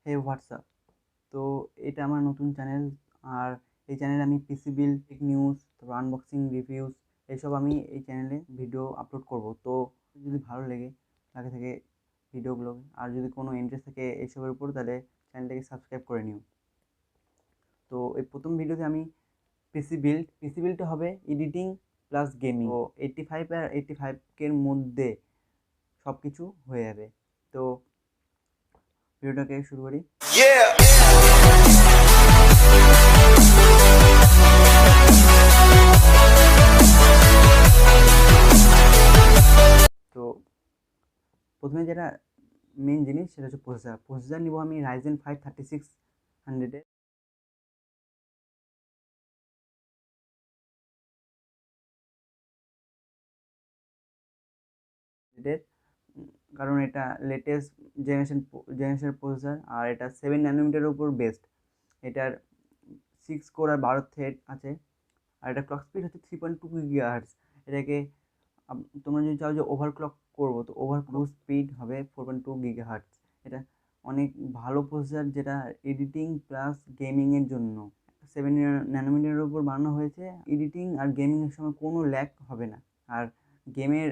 হে WhatsApp. তো এটা আমার নতুন চ্যানেল। আর এই চ্যানেলে আমি পিসি বিল্ড, টেক নিউজ, তারপর আনবক্সিং, রিভিউস এইসব আমি এই চ্যানেলে ভিডিও আপলোড করব। তো যদি ভালো লাগে থাকে ভিডিওগুলো, আর যদি কোনো ইন্টারেস্ট থাকে এইসবের উপর, তাহলে চ্যানেলটাকে সাবস্ক্রাইব করে নিও। তো এই প্রথম ভিডিওতে আমি পিসি বিল্ডটা হবে এডিটিং প্লাস গেমিং। তো 85 আর 85 মধ্যে সব কিছু হয়ে যাবে। তো ভিডিওটাকে শুরু করি। তো প্রথমে যেটা মেন জিনিস সেটা হচ্ছে প্রসেসর নিব আমি রাইজেন 5 3600 এর, কারণ এটা লেটেস্ট জেনারেশনের প্রসেসর, আর এটা 7 ন্যানোমিটারের উপর বেসড। এটার 6 কোর আর 12 থ্রেড আছে। আর এটা ক্লক স্পিড হচ্ছে 3.2 GHz। এটাকে তোমরা যদি চাও যে ওভারক্লক করবো, তো ওভারক্লক স্পিড হবে 4.2 GHz। এটা অনেক ভালো প্রসেসর, যেটা এডিটিং প্লাস গেমিংয়ের জন্য 7 ন্যানোমিটারের উপর বানানো হয়েছে। এডিটিং আর গেমিংয়ের সময় কোনো ল্যাগ হবে না। আর গেমের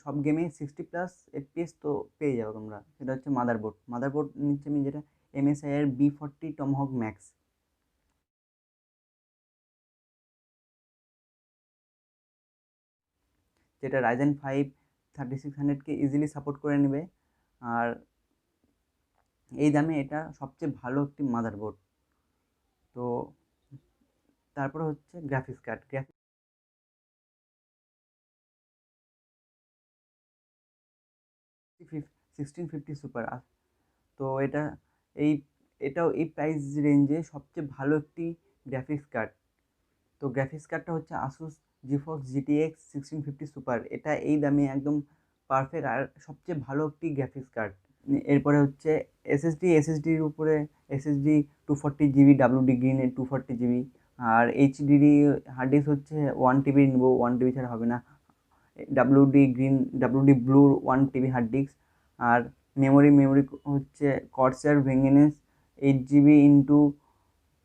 সব গেমে 60+ FPS তো পেয়ে যাবে তোমরা। সেটা হচ্ছে মাদারবোর্ড নিচ্ছে আমি যেটা MSI এর B40 টমহক ম্যাক্স, যেটা রাইজেন 5 3600কে ইজিলি সাপোর্ট করে নেবে। আর এই দামে এটা সবচেয়ে ভালো একটি মাদারবোর্ড। তো তারপরে হচ্ছে গ্রাফিক্স কার্ড। 1650 সুপার। তো এই এটাও এই প্রাইস রেঞ্জে সবচেয়ে ভালো একটি গ্রাফিক্স কার্ড। তো গ্রাফিক্স কার্ডটা হচ্ছে আসুস জিফক্স GTX 1650 সুপার। এটা এই দামে একদম পারফেক্ট আর সবচেয়ে ভালো একটি গ্রাফিক্স কার্ড। এরপরে হচ্ছে এসএসডির উপরে এসএসডি 240 GB, WD গ্রিনের 240 GB। আর এইচডিডি হার্ড ডিস্ক হচ্ছে 1 TB নেব, 1 TB ছাড়া হবে না। WD ব্লুর 1 TB হার্ড ডিস্ক। আর মেমোরি হচ্ছে কর্সার ভেঙ্গেনেস 8 GB x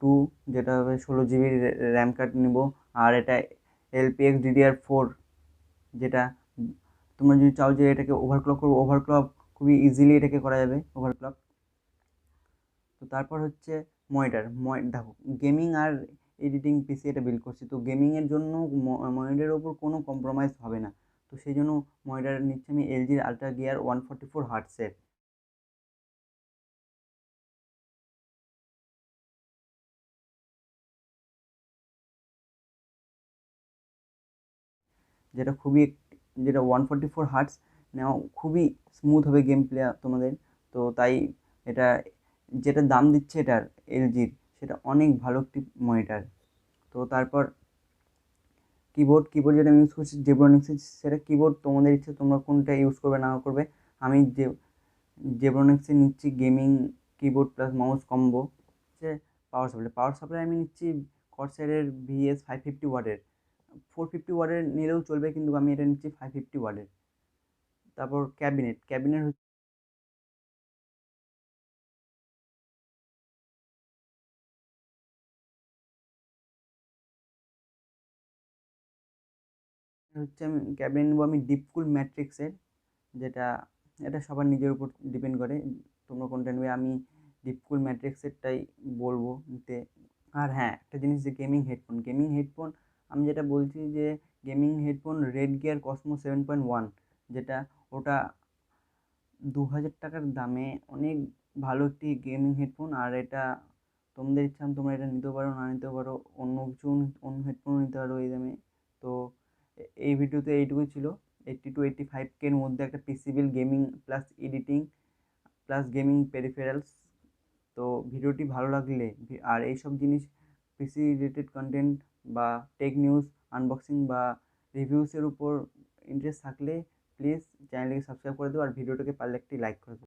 2, যেটা হবে 16 GB র্যাম কার্ড নিব। আর এটা LPX DDR4, যেটা তোমরা যদি চাও যে এটাকে ওভারক্লক করবো, ওভারক্লক খুবই ইজিলি এটাকে করা যাবে ওভারক্লক। তো তারপর হচ্ছে মনিটর। দেখো, গেমিং আর এডিটিং পিসি এটা বিল্ড করছি, তো গেমিংয়ের জন্য মনিটরের ওপর কোনো কম্প্রোমাইজ হবে না। তো সেই জন্য মনিটর নিচ্ছি আমি LGর আলট্রা গিয়ার 144 হার্টসের। যেটা 144 হার্টস নেওয়া খুবই স্মুথ হবে গেম প্লে তোমাদের। তো তাই এটা যেটা দাম দিচ্ছে এটার LGর, সেটা অনেক ভালো একটি মনিটর। তো তারপর কিবোর্ড যেটা আমি ইউজ করছি জেব্রনিক্সের, সেটা কিবোর্ড তোমাদের ইচ্ছে, তোমরা কোনটা ইউজ করবে না করবে। আমি জেব্রনিক্সে নিচ্ছি gaming keyboard plus mouse combo. হচ্ছে পাওয়ার সাপ্লাই আমি নিচ্ছি কর্সারের VS 550 ওয়াটের। 450 ওয়াটের নিলেও চলবে, কিন্তু আমি এটা নিচ্ছি 550 ওয়াটের। তারপর ক্যাবিনেট আমি ক্যাবিনেট নেবো আমি ডিপকুল ম্যাট্রিক্সের, যেটা এটা সবার নিজের উপর ডিপেন্ড করে তোমরা কোনটা নেবে। আমি ডিপকুল ম্যাট্রিক্সেরটাই বলবো নিতে। আর হ্যাঁ, একটা জিনিস, যে গেমিং হেডফোন আমি যেটা বলছি যে gaming headphone red gear Cosmo 7.1, যেটা ওটা 2000 টাকার দামে অনেক ভালো একটি গেমিং হেডফোন। আর এটা তোমাদের ইচ্ছা, তোমরা এটা নিতেও পারো, না নিতেও পারো, অন্য হেডফোনও নিতে পারো এই দামে। তো এই ভিডিওতে এইটুকুই ছিল। 80 to 85 মধ্যে একটা পিসিবিল gaming plus editing plus gaming peripherals. তো ভিডিওটি ভালো লাগলে আর এইসব জিনিস পিসি রিলেটেড কন্টেন্ট বা টেক নিউজ, আনবক্সিং বা রিভিউসের উপর ইন্টারেস্ট থাকলে প্লিজ চ্যানেলটিকে সাবস্ক্রাইব করে দেবো, আর ভিডিওটাকে পারলে একটি লাইক করে দেবো।